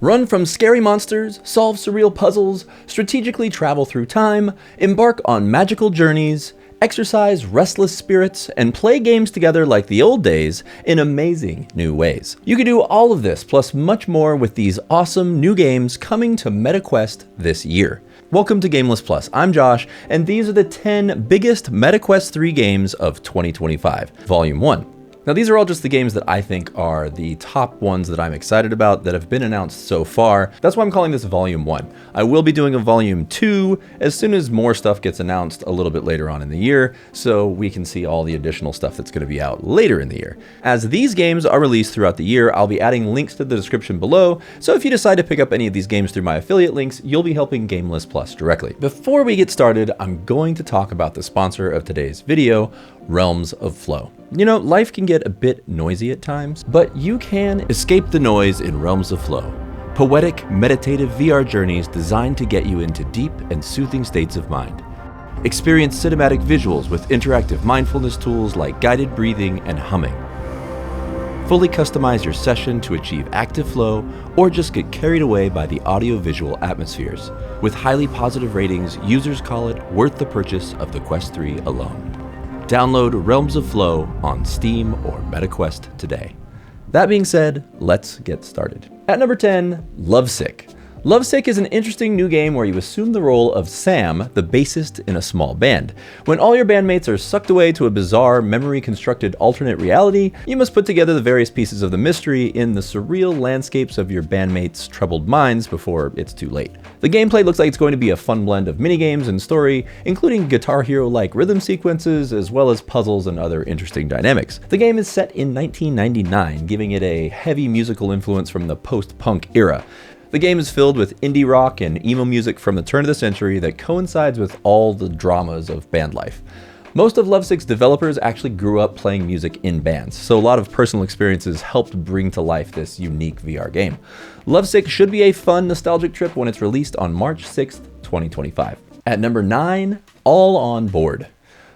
Run from scary monsters, solve surreal puzzles, strategically travel through time, embark on magical journeys, exercise restless spirits, and play games together like the old days in amazing new ways. You can do all of this plus much more with these awesome new games coming to MetaQuest this year. Welcome to Gameless Plus. I'm Josh, and these are the 10 biggest MetaQuest 3 games of 2025, Volume 1. Now, these are all just the games that I think are the top ones that I'm excited about that have been announced so far. That's why I'm calling this Volume 1. I will be doing a Volume 2 as soon as more stuff gets announced a little bit later on in the year, so we can see all the additional stuff that's going to be out later in the year. As these games are released throughout the year, I'll be adding links to the description below, so if you decide to pick up any of these games through my affiliate links, you'll be helping Gameless Plus directly. Before we get started, I'm going to talk about the sponsor of today's video, Realms of Flow. You know, life can get a bit noisy at times, but you can escape the noise in Realms of Flow. Poetic, meditative VR journeys designed to get you into deep and soothing states of mind. Experience cinematic visuals with interactive mindfulness tools like guided breathing and humming. Fully customize your session to achieve active flow or just get carried away by the audio-visual atmospheres. With highly positive ratings, users call it worth the purchase of the Quest 3 alone. Download Realms of Flow on Steam or MetaQuest today. That being said, let's get started. At number 10, Lovesick. Lovesick is an interesting new game where you assume the role of Sam, the bassist in a small band. When all your bandmates are sucked away to a bizarre, memory-constructed alternate reality, you must put together the various pieces of the mystery in the surreal landscapes of your bandmates' troubled minds before it's too late. The gameplay looks like it's going to be a fun blend of minigames and story, including Guitar Hero-like rhythm sequences, as well as puzzles and other interesting dynamics. The game is set in 1999, giving it a heavy musical influence from the post-punk era. The game is filled with indie rock and emo music from the turn of the century that coincides with all the dramas of band life. Most of Lovesick's developers actually grew up playing music in bands, so a lot of personal experiences helped bring to life this unique VR game. Lovesick should be a fun, nostalgic trip when it's released on March 6th, 2025. At number 9, All On Board.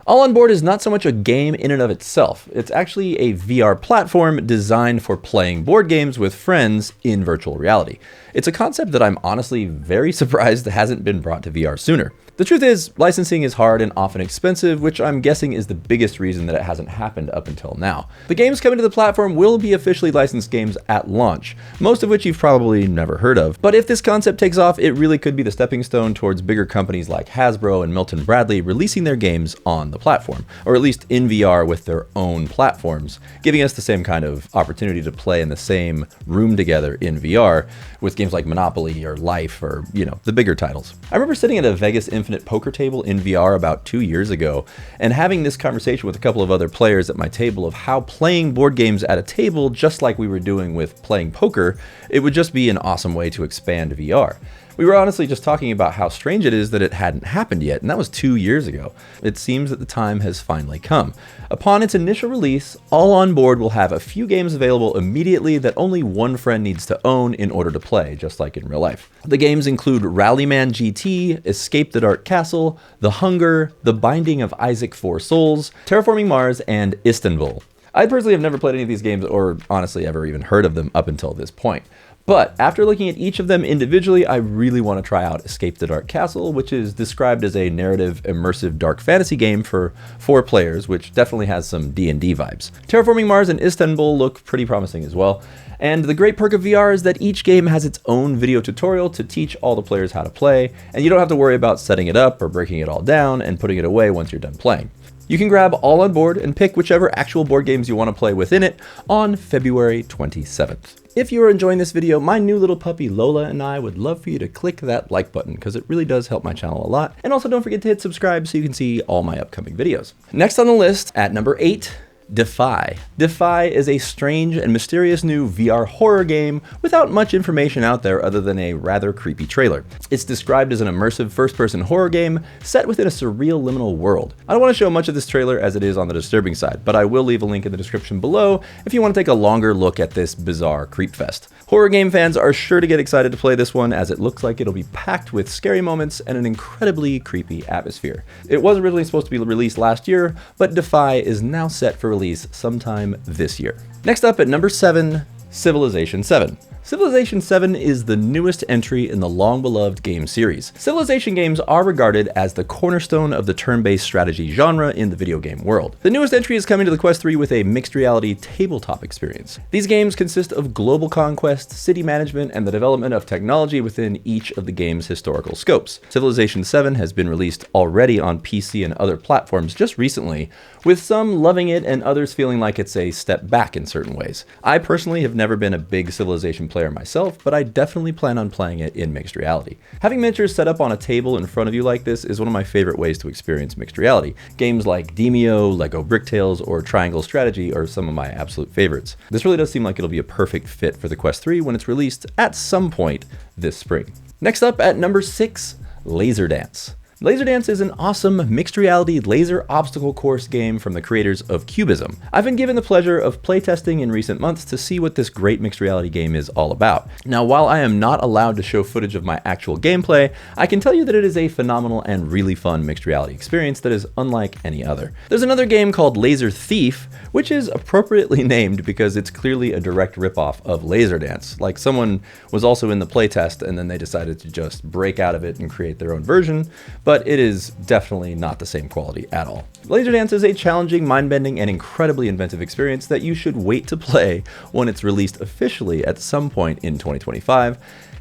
All On Board is not so much a game in and of itself. It's actually a VR platform designed for playing board games with friends in virtual reality. It's a concept that I'm honestly very surprised hasn't been brought to VR sooner. The truth is, licensing is hard and often expensive, which I'm guessing is the biggest reason that it hasn't happened up until now. The games coming to the platform will be officially licensed games at launch, most of which you've probably never heard of. But if this concept takes off, it really could be the stepping stone towards bigger companies like Hasbro and Milton Bradley releasing their games on the platform, or at least in VR with their own platforms, giving us the same kind of opportunity to play in the same room together in VR with games like Monopoly or Life or, the bigger titles. I remember sitting at a Vegas Infinite poker table in VR about 2 years ago and having this conversation with a couple of other players at my table of how playing board games at a table, just like we were doing with playing poker, it would just be an awesome way to expand VR. We were honestly just talking about how strange it is that it hadn't happened yet, and that was 2 years ago. It seems that the time has finally come. Upon its initial release, All On Board will have a few games available immediately that only one friend needs to own in order to play, just like in real life. The games include Rallyman GT, Escape the Dark Castle, The Hunger, The Binding of Isaac 4 Souls, Terraforming Mars, and Istanbul. I personally have never played any of these games or honestly ever even heard of them up until this point. But after looking at each of them individually, I really want to try out Escape the Dark Castle, which is described as a narrative, immersive, dark fantasy game for 4 players, which definitely has some D&D vibes. Terraforming Mars and Istanbul look pretty promising as well. And the great perk of VR is that each game has its own video tutorial to teach all the players how to play, and you don't have to worry about setting it up or breaking it all down and putting it away once you're done playing. You can grab All On Board and pick whichever actual board games you want to play within it on February 27th. If you are enjoying this video, my new little puppy Lola and I would love for you to click that like button because it really does help my channel a lot. And also don't forget to hit subscribe so you can see all my upcoming videos. Next on the list, at number 8, Defy. Defy is a strange and mysterious new VR horror game without much information out there other than a rather creepy trailer. It's described as an immersive first-person horror game set within a surreal liminal world. I don't want to show much of this trailer as it is on the disturbing side, but I will leave a link in the description below if you want to take a longer look at this bizarre creepfest. Horror game fans are sure to get excited to play this one as it looks like it'll be packed with scary moments and an incredibly creepy atmosphere. It was originally supposed to be released last year, but Defy is now set for release sometime this year. Next up at number 7, Civilization 7. Civilization 7 is the newest entry in the long-beloved game series. Civilization games are regarded as the cornerstone of the turn-based strategy genre in the video game world. The newest entry is coming to the Quest 3 with a mixed reality tabletop experience. These games consist of global conquest, city management, and the development of technology within each of the game's historical scopes. Civilization 7 has been released already on PC and other platforms just recently, with some loving it and others feeling like it's a step back in certain ways. I personally have never been a big Civilization player myself, but I definitely plan on playing it in mixed reality. Having miniatures set up on a table in front of you like this is one of my favorite ways to experience mixed reality. Games like Demio, Lego Bricktales, or Triangle Strategy are some of my absolute favorites. This really does seem like it'll be a perfect fit for the Quest 3 when it's released at some point this spring. Next up at number 6, Laser Dance. Laser Dance is an awesome mixed reality laser obstacle course game from the creators of Cubism. I've been given the pleasure of playtesting in recent months to see what this great mixed reality game is all about. Now, while I am not allowed to show footage of my actual gameplay, I can tell you that it is a phenomenal and really fun mixed reality experience that is unlike any other. There's another game called Laser Thief, which is appropriately named because it's clearly a direct ripoff of Laser Dance. Like someone was also in the playtest and then they decided to just break out of it and create their own version, but it is definitely not the same quality at all. Laser Dance is a challenging, mind-bending, and incredibly inventive experience that you should wait to play when it's released officially at some point in 2025.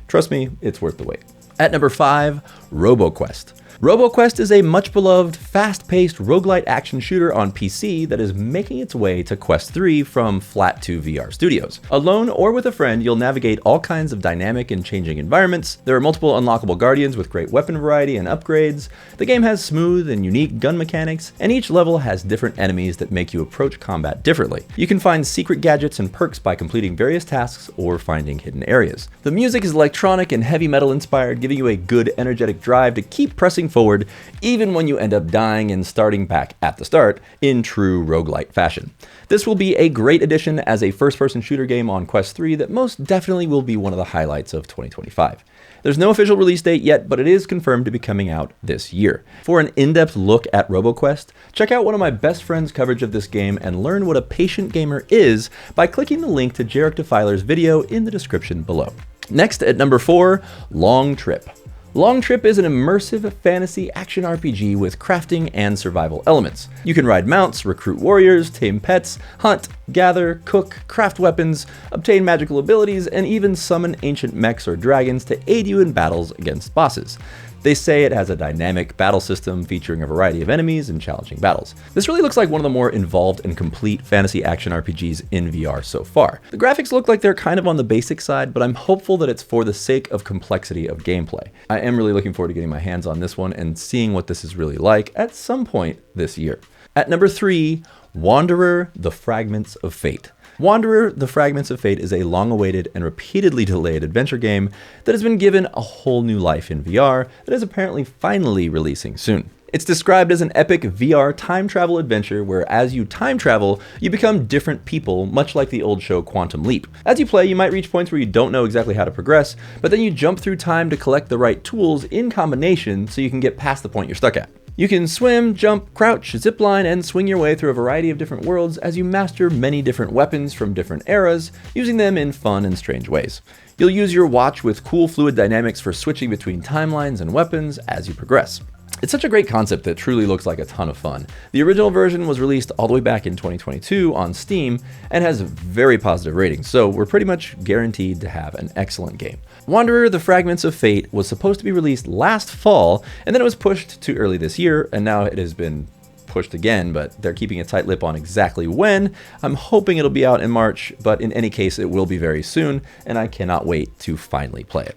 Trust me, it's worth the wait. At number 5, Robo Quest. Robo Quest is a much-beloved, fast-paced roguelite action shooter on PC that is making its way to Quest 3 from Flat 2 VR Studios. Alone or with a friend, you'll navigate all kinds of dynamic and changing environments. There are multiple unlockable guardians with great weapon variety and upgrades. The game has smooth and unique gun mechanics, and each level has different enemies that make you approach combat differently. You can find secret gadgets and perks by completing various tasks or finding hidden areas. The music is electronic and heavy metal inspired, giving you a good, energetic drive to keep pressing forward, even when you end up dying and starting back at the start in true roguelite fashion. This will be a great addition as a first-person shooter game on Quest 3 that most definitely will be one of the highlights of 2025. There's no official release date yet, but it is confirmed to be coming out this year. For an in-depth look at RoboQuest, check out one of my best friends' coverage of this game and learn what a patient gamer is by clicking the link to Jarek Defiler's video in the description below. Next, at number 4, Long Trip. Long Trip is an immersive fantasy action RPG with crafting and survival elements. You can ride mounts, recruit warriors, tame pets, hunt, gather, cook, craft weapons, obtain magical abilities, and even summon ancient mechs or dragons to aid you in battles against bosses. They say it has a dynamic battle system featuring a variety of enemies and challenging battles. This really looks like one of the more involved and complete fantasy action RPGs in VR so far. The graphics look like they're kind of on the basic side, but I'm hopeful that it's for the sake of complexity of gameplay. I am really looking forward to getting my hands on this one and seeing what this is really like at some point this year. At number 3, Wanderer: The Fragments of Fate. Wanderer: The Fragments of Fate is a long-awaited and repeatedly delayed adventure game that has been given a whole new life in VR that is apparently finally releasing soon. It's described as an epic VR time travel adventure where as you time travel, you become different people, much like the old show Quantum Leap. As you play, you might reach points where you don't know exactly how to progress, but then you jump through time to collect the right tools in combination so you can get past the point you're stuck at. You can swim, jump, crouch, zipline, and swing your way through a variety of different worlds as you master many different weapons from different eras, using them in fun and strange ways. You'll use your watch with cool fluid dynamics for switching between timelines and weapons as you progress. It's such a great concept that truly looks like a ton of fun. The original version was released all the way back in 2022 on Steam and has very positive ratings, so we're pretty much guaranteed to have an excellent game. Wanderer: The Fragments of Fate was supposed to be released last fall, and then it was pushed to early this year, and now it has been pushed again, but they're keeping a tight lip on exactly when. I'm hoping it'll be out in March, but in any case, it will be very soon, and I cannot wait to finally play it.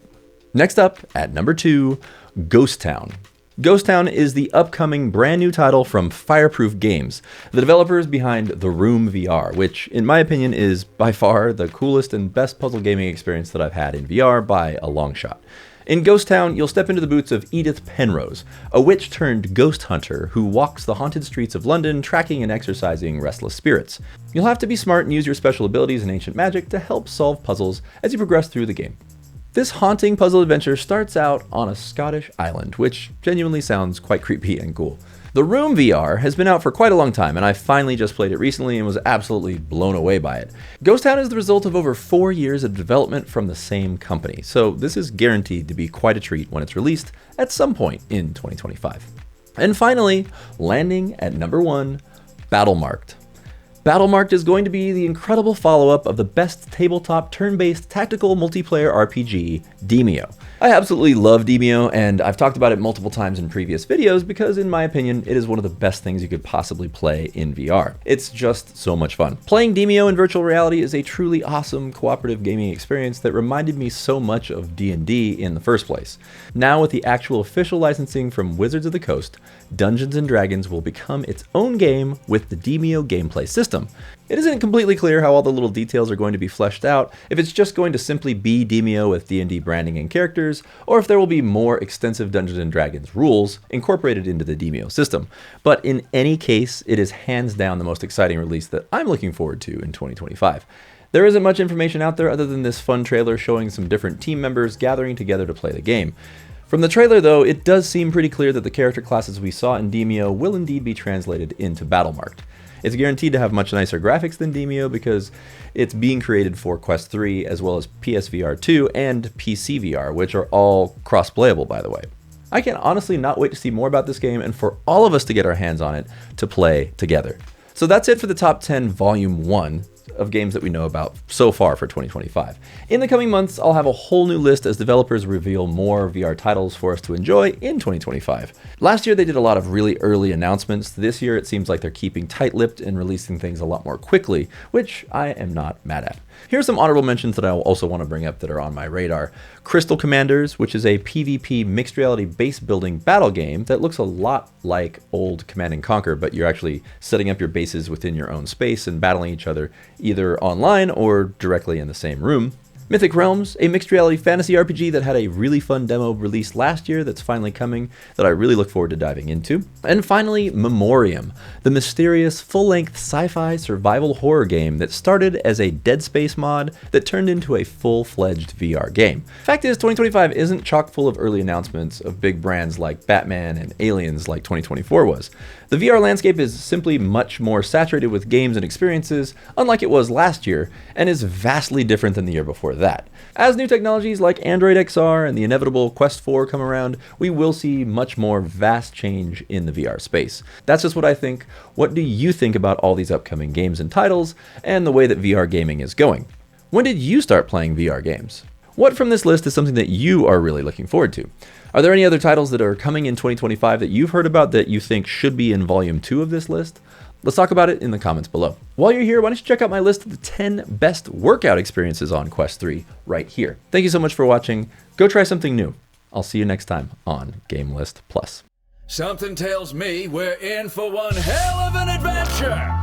Next up, at number 2, Ghost Town. Ghost Town is the upcoming brand new title from Fireproof Games, the developers behind The Room VR, which in my opinion is by far the coolest and best puzzle gaming experience that I've had in VR by a long shot. In Ghost Town, you'll step into the boots of Edith Penrose, a witch turned ghost hunter who walks the haunted streets of London tracking and exorcising restless spirits. You'll have to be smart and use your special abilities and ancient magic to help solve puzzles as you progress through the game. This haunting puzzle adventure starts out on a Scottish island, which genuinely sounds quite creepy and cool. The Room VR has been out for quite a long time, and I finally just played it recently and was absolutely blown away by it. Ghost Town is the result of over 4 years of development from the same company, so this is guaranteed to be quite a treat when it's released at some point in 2025. And finally, landing at number 1, Battlemarked. Battlemarked is going to be the incredible follow-up of the best tabletop turn-based tactical multiplayer RPG, Demeo. I absolutely love Demeo, and I've talked about it multiple times in previous videos because, in my opinion, it is one of the best things you could possibly play in VR. It's just so much fun. Playing Demeo in virtual reality is a truly awesome cooperative gaming experience that reminded me so much of D&D in the first place. Now, with the actual official licensing from Wizards of the Coast, Dungeons & Dragons will become its own game with the Demeo gameplay system. It isn't completely clear how all the little details are going to be fleshed out, if it's just going to simply be Demeo with D&D branding and characters, or if there will be more extensive Dungeons & Dragons rules incorporated into the Demeo system. But in any case, it is hands down the most exciting release that I'm looking forward to in 2025. There isn't much information out there other than this fun trailer showing some different team members gathering together to play the game. From the trailer though, it does seem pretty clear that the character classes we saw in Demeo will indeed be translated into Battlemarked. It's guaranteed to have much nicer graphics than Demeo because it's being created for Quest 3 as well as PSVR 2 and PC VR, which are all cross-playable by the way. I can honestly not wait to see more about this game and for all of us to get our hands on it to play together. So that's it for the top 10 Volume 1 of games that we know about so far for 2025. In the coming months, I'll have a whole new list as developers reveal more VR titles for us to enjoy in 2025. Last year they did a lot of really early announcements. This year it seems like they're keeping tight-lipped and releasing things a lot more quickly, which I am not mad at. Here's some honorable mentions that I also want to bring up that are on my radar. Crystal Commanders, which is a PvP mixed reality base building battle game that looks a lot like old Command & Conquer, but you're actually setting up your bases within your own space and battling each other either online or directly in the same room. Mythic Realms, a mixed reality fantasy RPG that had a really fun demo released last year that's finally coming that I really look forward to diving into. And finally, Memoriam, the mysterious full-length sci-fi survival horror game that started as a Dead Space mod that turned into a full-fledged VR game. Fact is, 2025 isn't chock full of early announcements of big brands like Batman and Aliens like 2024 was. The VR landscape is simply much more saturated with games and experiences, unlike it was last year, and is vastly different than the year before that. As new technologies like Android XR and the inevitable Quest 4 come around, we will see much more vast change in the VR space. That's just what I think. What do you think about all these upcoming games and titles, and the way that VR gaming is going? When did you start playing VR games? What from this list is something that you are really looking forward to? Are there any other titles that are coming in 2025 that you've heard about that you think should be in Volume 2 of this list? Let's talk about it in the comments below. While you're here, why don't you check out my list of the 10 best workout experiences on Quest 3 right here. Thank you so much for watching. Go try something new. I'll see you next time on Game List Plus. Something tells me we're in for one hell of an adventure.